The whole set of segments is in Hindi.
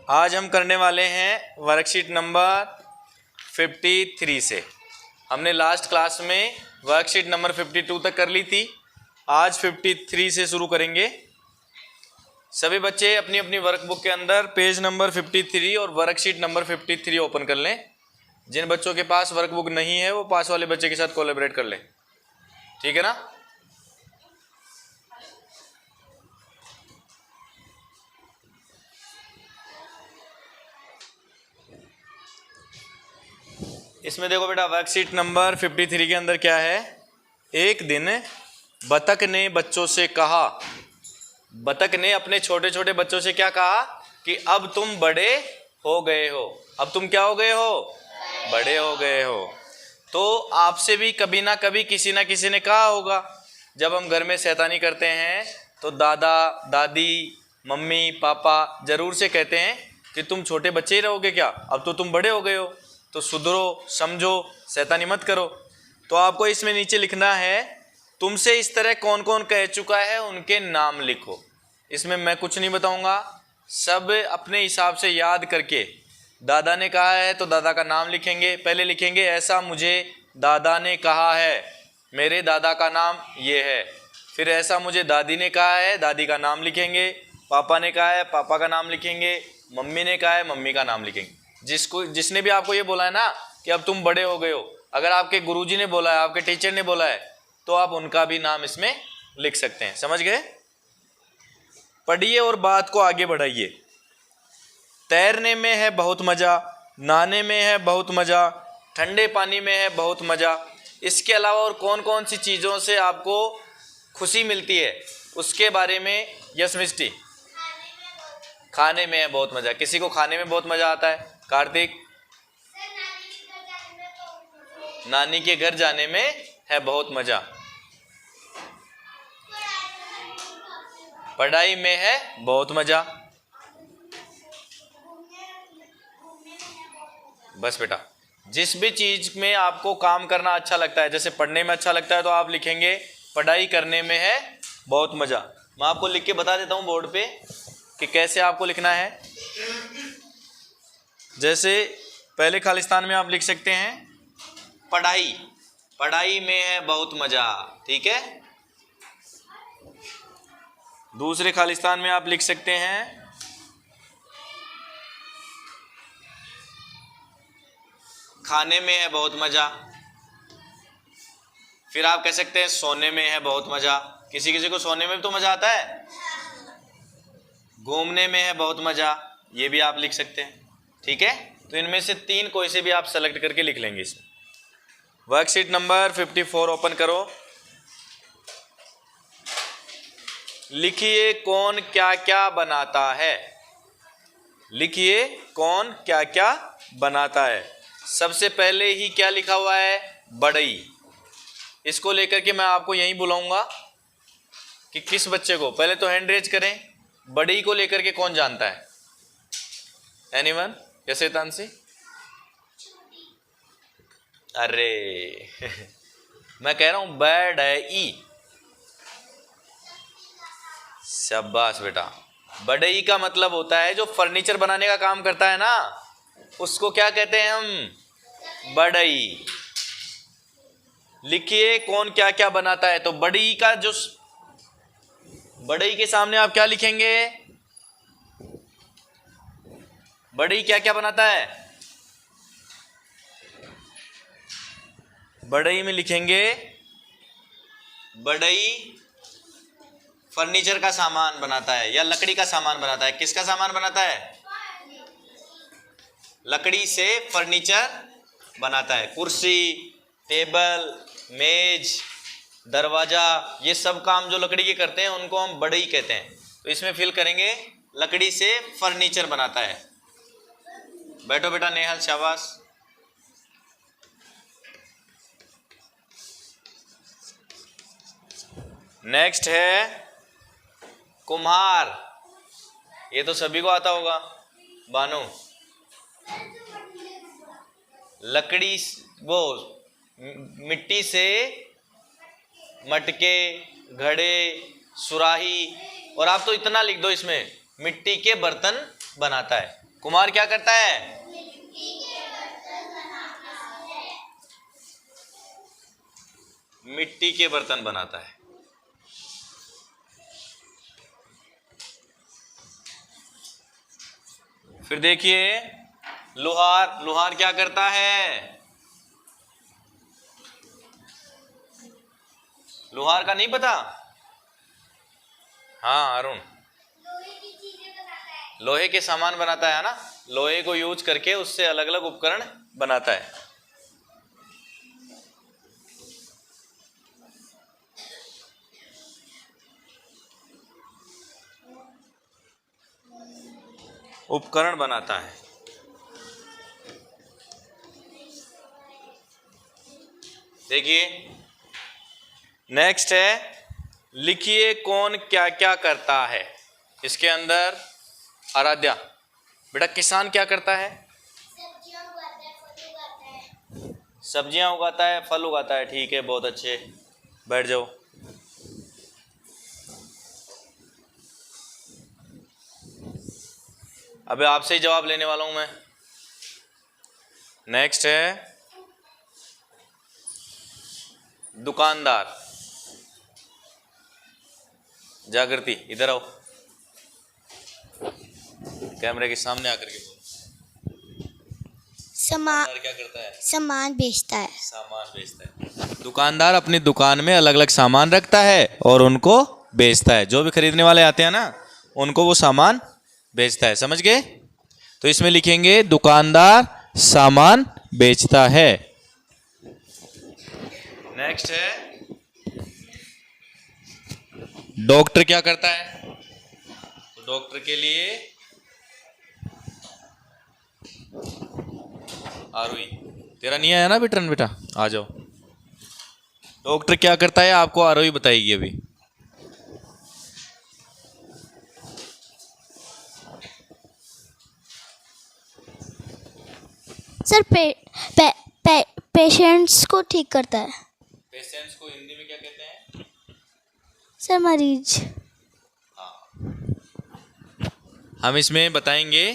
आज हम करने वाले हैं वर्कशीट नंबर 53 से। हमने लास्ट क्लास में वर्कशीट नंबर 52 तक कर ली थी। आज 53 से शुरू करेंगे। सभी बच्चे अपनी अपनी वर्कबुक के अंदर पेज नंबर 53 और वर्कशीट नंबर 53 ओपन कर लें। जिन बच्चों के पास वर्कबुक नहीं है वो पास वाले बच्चे के साथ कोलैबोरेट कर लें, ठीक है ना। इसमें देखो बेटा, वर्कशीट नंबर 53 के अंदर क्या है। एक दिन बतख ने बच्चों से कहा, बतख ने अपने छोटे छोटे बच्चों से क्या कहा कि अब तुम बड़े हो गए हो। अब तुम क्या हो गए हो? बड़े हो गए हो। तो आपसे भी कभी ना कभी किसी ना किसी ने कहा होगा, जब हम घर में शैतानी करते हैं तो दादा दादी मम्मी पापा जरूर से कहते हैं कि तुम छोटे बच्चे ही रहोगे क्या, अब तो तुम बड़े हो गए हो, तो सुधरो, समझो, शैतानी मत करो। तो आपको इसमें नीचे लिखना है, तुमसे इस तरह कौन कौन कह चुका है उनके नाम लिखो। इसमें मैं कुछ नहीं बताऊंगा, सब अपने हिसाब से याद करके। दादा ने कहा है तो दादा का नाम लिखेंगे। पहले लिखेंगे ऐसा मुझे दादा ने कहा है, मेरे दादा का नाम ये है। फिर ऐसा मुझे दादी ने कहा है, दादी का नाम लिखेंगे। पापा ने कहा है, पापा का नाम लिखेंगे। मम्मी ने कहा है, मम्मी का नाम लिखेंगे। जिसने भी आपको ये बोला है ना कि अब तुम बड़े हो गए हो, अगर आपके गुरुजी ने बोला है, आपके टीचर ने बोला है, तो आप उनका भी नाम इसमें लिख सकते हैं। समझ गए? पढ़िए और बात को आगे बढ़ाइए। तैरने में है बहुत मजा, नहाने में है बहुत मजा, ठंडे पानी में है बहुत मजा। इसके अलावा और कौन कौन सी चीजों से आपको खुशी मिलती है उसके बारे में। यस मिस्टी? खाने में है बहुत मजा। किसी को खाने में बहुत मजा आता है? कार्तिक? नानी के घर जाने में है बहुत मजा। पढ़ाई में है बहुत मजा। बस बेटा, जिस भी चीज में आपको काम करना अच्छा लगता है, जैसे पढ़ने में अच्छा लगता है तो आप लिखेंगे पढ़ाई करने में है बहुत मजा। मैं आपको लिख के बता देता हूं बोर्ड पे कि कैसे आपको लिखना है। जैसे पहले खालिस्तान में आप लिख सकते हैं पढ़ाई, पढ़ाई में है बहुत मजा, ठीक है। दूसरे खालिस्तान में आप लिख सकते हैं खाने में है बहुत मजा। फिर आप कह सकते हैं सोने में है बहुत मजा। किसी किसी को सोने में भी तो मजा आता है। घूमने में है बहुत मजा, ये भी आप लिख सकते हैं, ठीक है। तो इनमें से तीन कोई से भी आप सेलेक्ट करके लिख लेंगे इसमें। वर्कशीट नंबर 54 ओपन करो। लिखिए कौन क्या क्या बनाता है। लिखिए कौन क्या क्या बनाता है। सबसे पहले ही क्या लिखा हुआ है? बढ़ई। इसको लेकर के मैं आपको यहीं बुलाऊंगा कि किस बच्चे को, पहले तो हैंड रेज करें, बढ़ई को लेकर के कौन जानता है? एनीवन? कैसे तानसी? अरे मैं कह रहा हूं बढ़ई। शाबाश बेटा। बढ़ई का मतलब होता है जो फर्नीचर बनाने का काम करता है ना, उसको क्या कहते हैं हम? बढ़ई। लिखिए कौन क्या क्या बनाता है। तो बढ़ई का जो, बढ़ई के सामने आप क्या लिखेंगे? बढ़ई क्या क्या बनाता है? बढ़ई में लिखेंगे बढ़ई फर्नीचर का सामान बनाता है या लकड़ी का सामान बनाता है। किसका सामान बनाता है? लकड़ी से फर्नीचर बनाता है। कुर्सी, टेबल, मेज, दरवाजा, ये सब काम जो लकड़ी के करते हैं उनको हम बढ़ई कहते हैं। तो इसमें फिल करेंगे लकड़ी से फर्नीचर बनाता है। बैठो बेटा नेहल, शाबाश। नेक्स्ट है कुम्हार। ये तो सभी को आता होगा। बानो? लकड़ी, वो मिट्टी से मटके, घड़े, सुराही, और आप तो इतना लिख दो इसमें, मिट्टी के बर्तन बनाता है। कुम्हार क्या करता है? मिट्टी के बर्तन बनाता है। फिर देखिए लोहार, लोहार क्या करता है? लोहार का नहीं पता? हाँ अरुण, लोहे के सामान बनाता है ना, लोहे को यूज करके उससे अलग अलग उपकरण बनाता है। उपकरण बनाता है। देखिए नेक्स्ट है, लिखिए कौन क्या क्या करता है। इसके अंदर आराध्या, बेटा किसान क्या करता है? सब्जियां उगाता है, फल उगाता है। ठीक है, बहुत अच्छे, बैठ जाओ। अबे आपसे ही जवाब लेने वाला हूं मैं। नेक्स्ट है दुकानदार। जागृति इधर आओ, कैमरे के सामने आकर के बोलो। सामान क्या करता है? सामान बेचता है। सामान बेचता है। दुकानदार अपनी दुकान में अलग अलग सामान रखता है और उनको बेचता है। जो भी खरीदने वाले आते हैं ना, उनको वो सामान बेचता है। समझ गए? तो इसमें लिखेंगे दुकानदार सामान बेचता है। नेक्स्ट है डॉक्टर क्या करता है? तो डॉक्टर के लिए आरुई, तेरा नहीं आया ना बेटन, बेटा आ जाओ। डॉक्टर क्या करता है आपको आरुई बताएगी अभी। सर पेशेंट्स को ठीक करता है। पेशेंट्स को हिंदी में क्या कहते हैं? सर मरीज। हम इसमें बताएंगे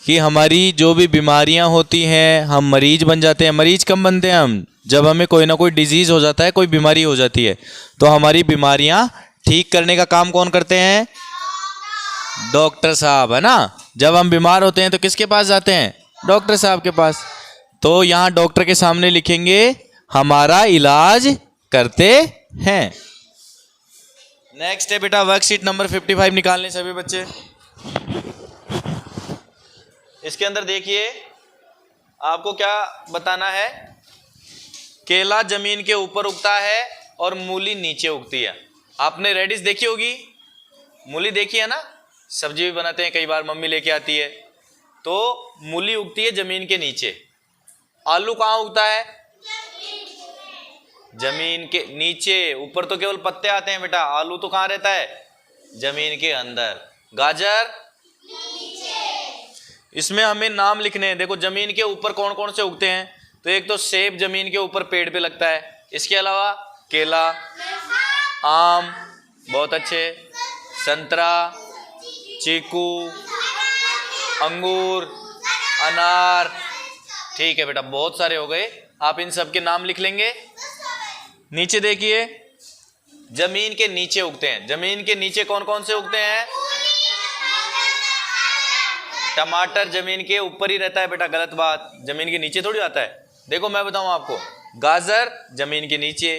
कि हमारी जो भी बीमारियां होती हैं, हम मरीज बन जाते हैं। मरीज कब बनते हैं हम? जब हमें कोई ना कोई डिजीज हो जाता है, कोई बीमारी हो जाती है, तो हमारी बीमारियां ठीक करने का काम कौन करते हैं? डॉक्टर साहब, है ना। जब हम बीमार होते हैं तो किसके पास जाते हैं? डॉक्टर साहब के पास। तो यहाँ डॉक्टर के सामने लिखेंगे हमारा इलाज करते हैं। नेक्स्ट है बेटा वर्कशीट नंबर 55 निकालने सभी बच्चे। इसके अंदर देखिए आपको क्या बताना है। केला जमीन के ऊपर उगता है और मूली नीचे उगती है। आपने रेडिश देखी होगी, मूली देखी है ना, सब्जी भी बनाते हैं कई बार, मम्मी लेके आती है। तो मूली उगती है जमीन के नीचे। आलू कहाँ उगता है? जमीन के नीचे। ऊपर तो केवल पत्ते आते हैं बेटा, आलू तो कहाँ रहता है? जमीन के अंदर। गाजर इसमें हमें नाम लिखने हैं। देखो जमीन के ऊपर कौन कौन से उगते हैं, तो एक तो सेब जमीन के ऊपर पेड़ पे लगता है। इसके अलावा केला, आम, बहुत अच्छे, संतरा, चीकू, अंगूर, अनार। ठीक है बेटा, बहुत सारे हो गए। आप इन सब के नाम लिख लेंगे। नीचे देखिए जमीन के नीचे उगते हैं। जमीन के नीचे कौन कौन से उगते हैं? टमाटर जमीन के ऊपर ही रहता है बेटा, गलत बात, जमीन के नीचे थोड़ी आता है। देखो मैं बताऊं आपको, गाजर जमीन के नीचे,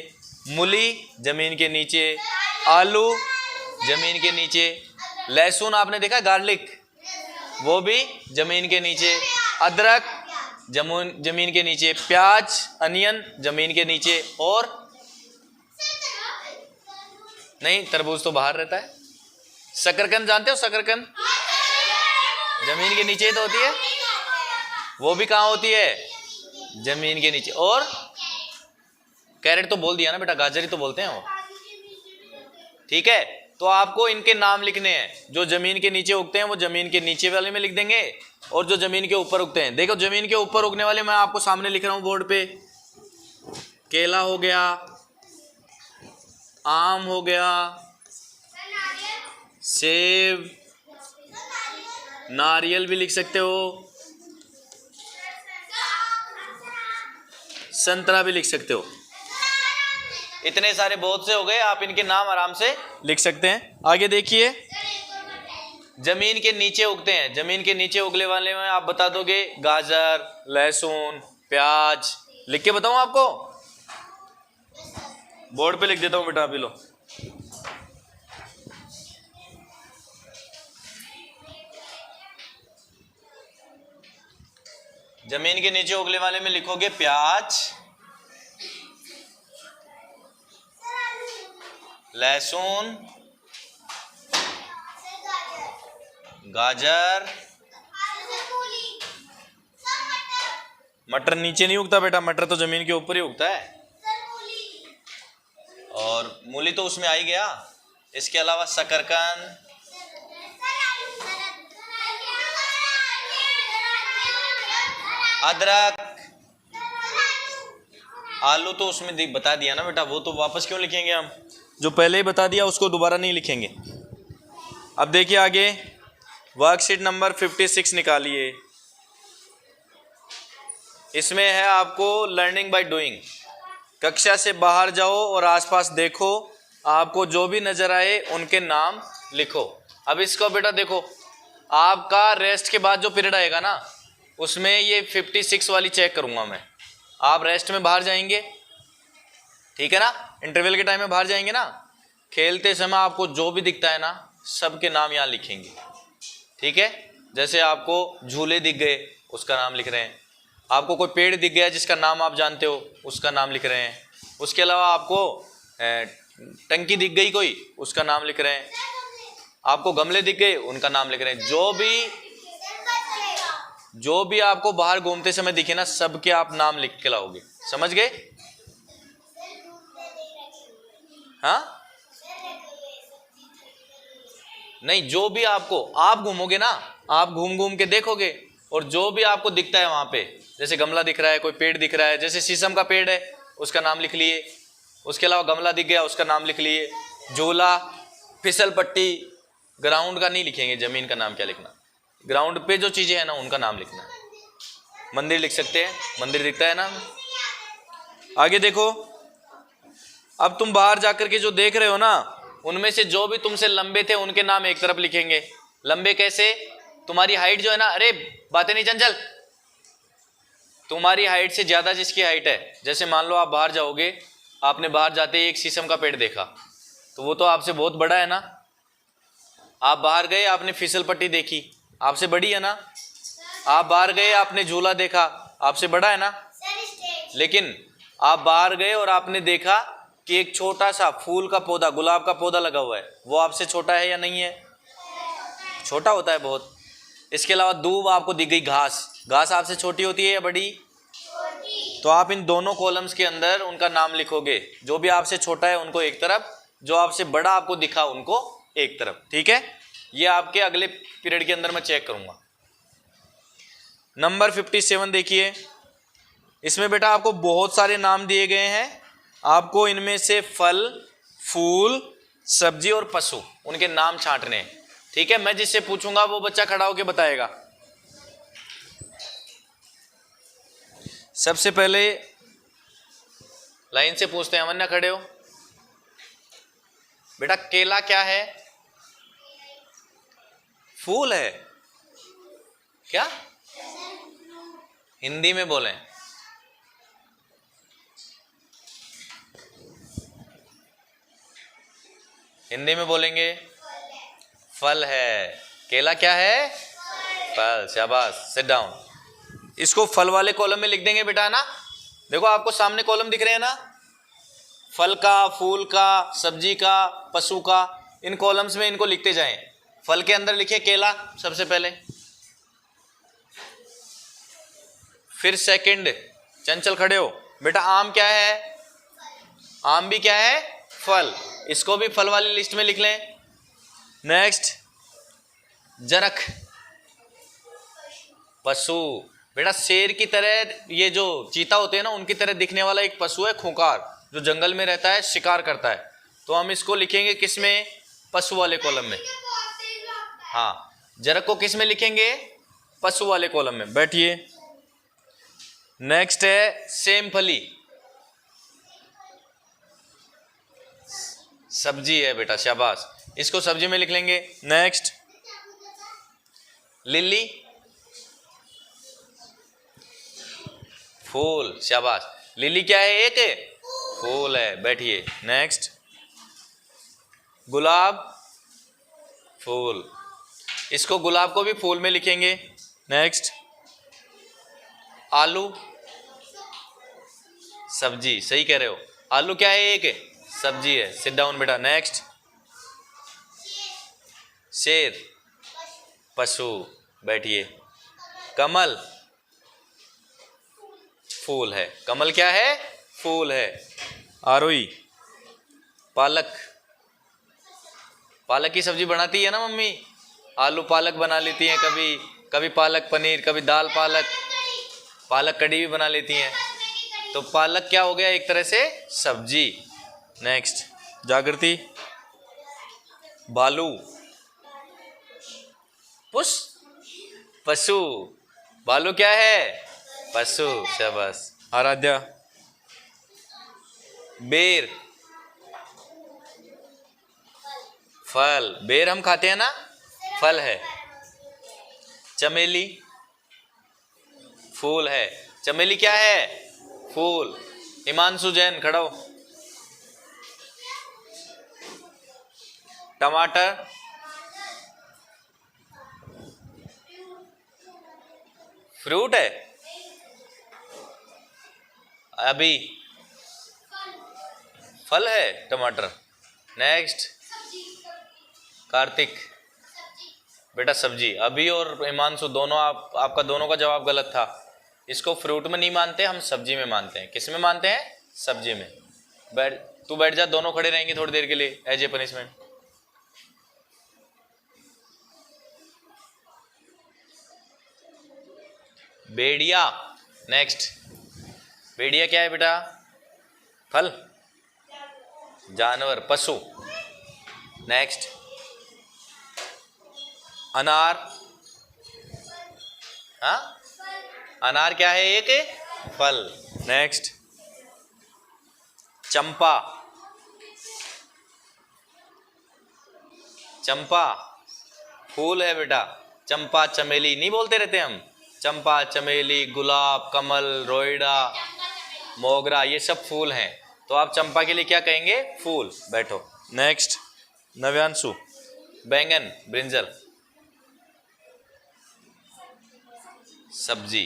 मूली जमीन के नीचे, आलू जमीन के नीचे, लहसुन आपने देखा गार्लिक, वो भी जमीन के नीचे, अदरक जमीन के नीचे, प्याज अनियन जमीन के नीचे, और नहीं तरबूज तो बाहर रहता है। शकरकंद जानते हो? शकरकंद जमीन के नीचे तो होती है, वो भी कहाँ होती है? जमीन के नीचे। और कैरेट तो बोल दिया ना बेटा, गाजर ही तो बोलते हैं वो। ठीक है, तो आपको इनके नाम लिखने हैं। जो जमीन के नीचे उगते हैं वो जमीन के नीचे वाले में लिख देंगे, और जो जमीन के ऊपर उगते हैं, देखो जमीन के ऊपर उगने वाले मैं आपको सामने लिख रहा हूं बोर्ड पे। केला हो गया, आम हो गया, सेब, नारियल भी लिख सकते हो, संतरा भी लिख सकते हो। इतने सारे बहुत से हो गए, आप इनके नाम आराम से लिख सकते हैं। आगे देखिए, जमीन के नीचे उगते हैं, जमीन के नीचे उगने वाले में आप बता दोगे गाजर, लहसुन, प्याज। लिख के बताऊं आपको? बोर्ड पे लिख देता हूं बेटा, अभी लो। जमीन के नीचे उगने वाले में लिखोगे प्याज, लहसुन, गाजर, मटर नीचे नहीं उगता बेटा, मटर तो जमीन के ऊपर ही उगता है, और मूली तो उसमें आ ही गया। इसके अलावा शकरकंद, अदरक, आलू तो उसमें बता दिया ना बेटा, वो तो वापस क्यों लिखेंगे हम? जो पहले ही बता दिया उसको दोबारा नहीं लिखेंगे। अब देखिए आगे, वर्कशीट नंबर 56 निकालिए। इसमें है आपको लर्निंग बाय डूइंग। कक्षा से बाहर जाओ और आसपास देखो, आपको जो भी नजर आए उनके नाम लिखो। अब इसको बेटा देखो, आपका रेस्ट के बाद जो पीरियड आएगा ना, उसमें ये 56 वाली चेक करूंगा मैं। आप रेस्ट में बाहर जाएंगे, ठीक है ना, इंटरवल के टाइम में बाहर जाएंगे ना, खेलते समय आपको जो भी दिखता है ना, सबके नाम यहाँ लिखेंगे, ठीक है। जैसे आपको झूले दिख गए, उसका नाम लिख रहे हैं। आपको कोई पेड़ दिख गया जिसका नाम आप जानते हो, उसका नाम लिख रहे हैं। उसके अलावा आपको टंकी दिख गई कोई, उसका नाम लिख रहे हैं। आपको गमले दिख गए, उनका नाम लिख रहे हैं। जो भी आपको बाहर घूमते समय दिखे ना, सबके आप नाम लिख के लाओगे। समझ गए? हाँ, नहीं, जो भी आपको, आप घूमोगे ना, आप घूम घूम के देखोगे, और जो भी आपको दिखता है वहां पे, जैसे गमला दिख रहा है, कोई पेड़ दिख रहा है, जैसे शीशम का पेड़ है, उसका नाम लिख लिए। उसके अलावा गमला दिख गया, उसका नाम लिख लिए। झूला, फिसल पट्टी, ग्राउंड का नहीं लिखेंगे, जमीन का नाम क्या लिखना, ग्राउंड पे जो चीजें हैं ना, उनका नाम लिखना। मंदिर लिख सकते हैं, मंदिर दिखता है ना। आगे देखो, अब तुम बाहर जाकर के जो देख रहे हो ना, उनमें से जो भी तुमसे लंबे थे उनके नाम एक तरफ लिखेंगे। लंबे कैसे? तुम्हारी हाइट जो है ना, अरे बातें नहीं चंचल, तुम्हारी हाइट से ज्यादा जिसकी हाइट है, जैसे मान लो आप बाहर जाओगे, आपने बाहर जाते ही एक शीशम का पेड़ देखा, तो वो तो आपसे बहुत बड़ा है ना। आप बाहर गए, आपने फिसल पट्टी देखी, आपसे बड़ी है ना। आप बाहर गए, आपने झूला देखा, आपसे बड़ा है ना। लेकिन आप बाहर गए और आपने देखा कि एक छोटा सा फूल का पौधा, गुलाब का पौधा लगा हुआ है, वो आपसे छोटा है या नहीं है? छोटा होता है बहुत। इसके अलावा दूब आपको दिख गई, घास, घास आपसे छोटी होती है या बड़ी? तो आप इन दोनों कॉलम्स के अंदर उनका नाम लिखोगे। जो भी आपसे छोटा है उनको एक तरफ, जो आपसे बड़ा आपको दिखा उनको एक तरफ, ठीक है। ये आपके अगले पीरियड के अंदर मैं चेक करूंगा। नंबर 57 देखिए, इसमें बेटा आपको बहुत सारे नाम दिए गए हैं। आपको इनमें से फल, फूल, सब्जी और पशु, उनके नाम छांटने हैं, ठीक है। मैं जिससे पूछूंगा वो बच्चा खड़ा होकर बताएगा। सबसे पहले लाइन से पूछते हैं, अमन्या खड़े हो। बेटा केला क्या है? फूल है क्या? हिंदी में बोलें। हिंदी में बोलेंगे, फल है। केला क्या है? फल। शाबाश, सिट डाउन। इसको फल वाले कॉलम में लिख देंगे बेटा ना। देखो आपको सामने कॉलम दिख रहे हैं ना, फल का, फूल का, सब्जी का, पशु का, इन कॉलम्स में इनको लिखते जाएं। फल के अंदर लिखे केला सबसे पहले, फिर सेकंड, चंचल खड़े हो बेटा, आम क्या है? आम भी क्या है? फल। इसको भी फल वाली लिस्ट में लिख लें। नेक्स्ट, जरख, पशु। बेटा शेर की तरह, ये जो चीता होते हैं ना, उनकी तरह दिखने वाला एक पशु है खूंखार, जो जंगल में रहता है, शिकार करता है। तो हम इसको लिखेंगे किस में? पशु वाले कॉलम में। हाँ, जरक को किस में लिखेंगे? पशु वाले कॉलम में। बैठिए। नेक्स्ट है सेम फली, सब्जी है बेटा, शाबाश, इसको सब्जी में लिख लेंगे। नेक्स्ट लिली, फूल, शाबाश, लिली क्या है? एक फूल है। बैठिए। नेक्स्ट गुलाब, फूल, इसको गुलाब को भी फूल में लिखेंगे। नेक्स्ट आलू, सब्जी, सही कह रहे हो, आलू क्या है? एक सब्जी है। सिट डाउन बेटा। नेक्स्ट शेर, पशु, बैठिए। कमल, फूल है। कमल क्या है? फूल है। आरोही, पालक, पालक की सब्जी बनाती है ना मम्मी, आलू पालक बना लेती हैं, कभी कभी पालक पनीर, कभी दाल पालक, पालक कड़ी भी बना लेती हैं। तो पालक क्या हो गया? एक तरह से सब्जी। नेक्स्ट जागृति, भालू, पशु, भालू क्या है? पशु, शाबाश। आराध्या, बेर, फल, बेर हम खाते हैं ना, फल है। चमेली, फूल है। चमेली क्या है? फूल। हिमांशु जैन खड़ा हो। टमाटर, फ्रूट है। अभी फल है टमाटर। नेक्स्ट कार्तिक, बेटा सब्जी। अभी और हिमांशु दोनों आपका दोनों का जवाब गलत था। इसको फ्रूट में नहीं मानते, हम सब्जी में मानते हैं। किस में मानते हैं? सब्जी में। तू बैठ जा, दोनों खड़े रहेंगे थोड़ी देर के लिए एज ए पनिशमेंट। बेड़िया, नेक्स्ट बेड़िया क्या है बेटा? फल, जानवर, पशु। नेक्स्ट अनार, हाँ, अनार क्या है? एक फल। नेक्स्ट चंपा, चंपा फूल है बेटा। चंपा चमेली नहीं बोलते रहते हम? चंपा, चमेली, गुलाब, कमल, रोइडा, मोगरा, ये सब फूल हैं। तो आप चंपा के लिए क्या कहेंगे? फूल। बैठो। नेक्स्ट नव्यांशु, बैंगन, ब्रिंजल, सब्जी,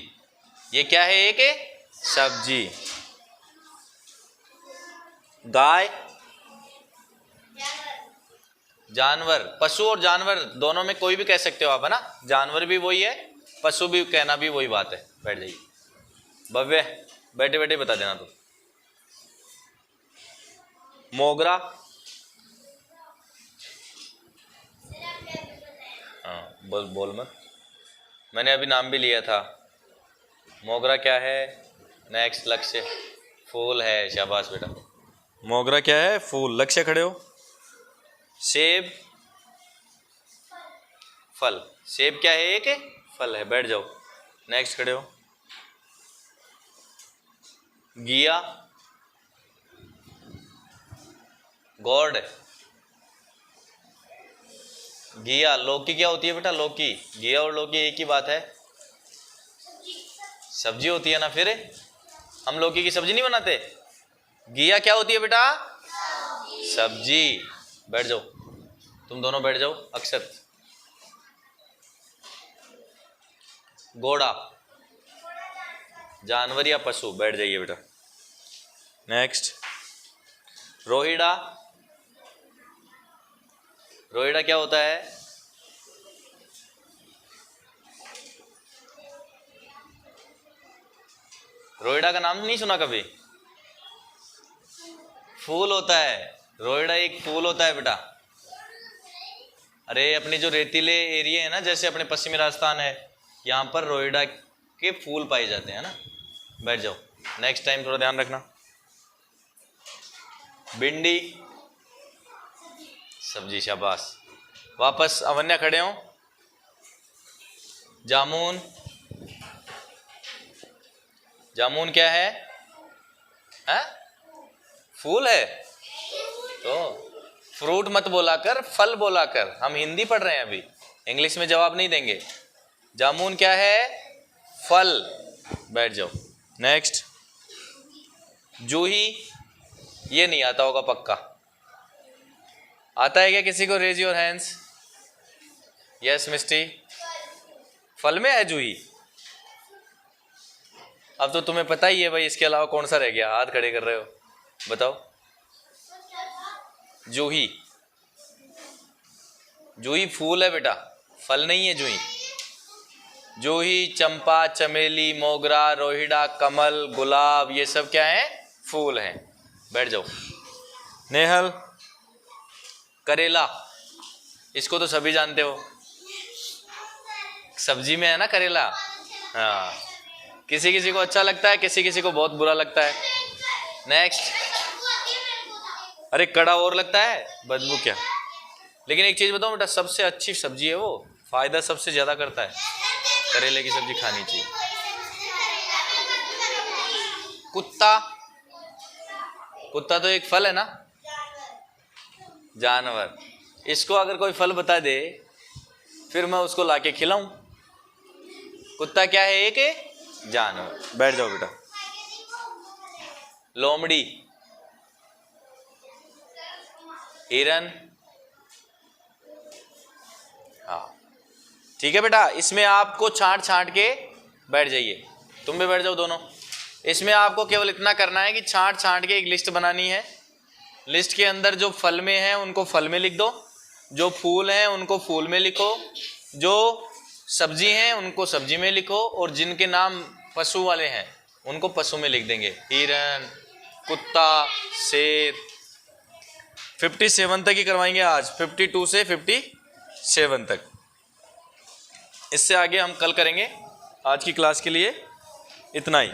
ये क्या है? एक सब्जी। गाय, जानवर, पशु और जानवर दोनों में कोई भी कह सकते हो आप, है ना? जानवर भी वही है, पशु भी कहना भी वही बात है। बैठ जाइए। भव्य, बैठे बैठे बता देना तो। मोगरा, हाँ बोल मत, मैंने अभी नाम भी लिया था। मोगरा क्या है? नेक्स्ट लक्ष्य, फूल है। शाबाश बेटा, मोगरा क्या है? फूल। लक्ष्य खड़े हो। सेब, फल, सेब क्या है? एक फल है। बैठ जाओ। नेक्स्ट खड़े हो। घिया, गॉड, घिया। लौकी क्या होती है बेटा? लौकी, घिया और लौकी एक ही बात है, सब्जी होती है ना। फिर हम लौकी की सब्जी नहीं बनाते? घिया क्या होती है बेटा? सब्जी। बैठ जाओ, तुम दोनों बैठ जाओ। अक्षत, घोड़ा, जानवर या पशु। बैठ जाइए बेटा। नेक्स्ट रोहिड़ा, रोहिड़ा क्या होता है? रोहिड़ा का नाम नहीं सुना कभी? फूल होता है, रोहिड़ा एक फूल होता है बेटा। अरे अपनी जो रेतीले एरिया है ना, जैसे अपने पश्चिमी राजस्थान है, यहाँ पर रोहिड़ा के फूल पाए जाते हैं ना। बैठ जाओ। नेक्स्ट टाइम थोड़ा ध्यान रखना। भिंडी, सब्जी। शाबाश। वापस अवन्या खड़े हो। जामुन, जामुन क्या है? हाँ? फूल है। तो फ्रूट मत बोला कर, फल बोला कर। हम हिंदी पढ़ रहे हैं अभी, इंग्लिश में जवाब नहीं देंगे। जामुन क्या है? फल। बैठ जाओ। नेक्स्ट, जूही, ये नहीं आता होगा पक्का। आता है क्या किसी को? Raise your hands. Yes Misty, फल में है जूही। अब तो तुम्हें पता ही है भाई, इसके अलावा कौन सा रह गया? हाथ खड़े कर रहे हो, बताओ। जूही, जूही फूल है बेटा, फल नहीं है जूही। जूही, चंपा, चमेली, मोगरा, रोहिड़ा, कमल, गुलाब, ये सब क्या है? फूल हैं। बैठ जाओ। नेहल, करेला, इसको तो सभी जानते हो, सब्जी में है ना करेला। हाँ, किसी किसी को अच्छा लगता है, किसी किसी को बहुत बुरा लगता है। नेक्स्ट, अरे कड़ा और लगता है, बदबू क्या। लेकिन एक चीज बताऊं बेटा, सबसे अच्छी सब्जी है वो, फायदा सबसे ज्यादा करता है। करेले की सब्जी खानी चाहिए। कुत्ता, कुत्ता तो एक फल है ना, जानवर। इसको अगर कोई फल बता दे फिर मैं उसको लाके खिलाऊं। कुत्ता क्या है? एक जानवर। बैठ जाओ बेटा। लोमड़ी, हिरन, हाँ ठीक है बेटा। इसमें आपको छांट छांट के बैठ जाइए, तुम भी बैठ जाओ दोनों। इसमें आपको केवल इतना करना है कि छांट छांट के एक लिस्ट बनानी है। लिस्ट के अंदर जो फल में है उनको फल में लिख दो, जो फूल हैं उनको फूल में लिखो, जो सब्जी हैं उनको सब्जी में लिखो, और जिनके नाम पशु वाले हैं उनको पशु में लिख देंगे। हिरन, कुत्ता, शेर। 57 तक ही करवाएंगे आज, 52 से 57 तक। इससे आगे हम कल करेंगे। आज की क्लास के लिए इतना ही।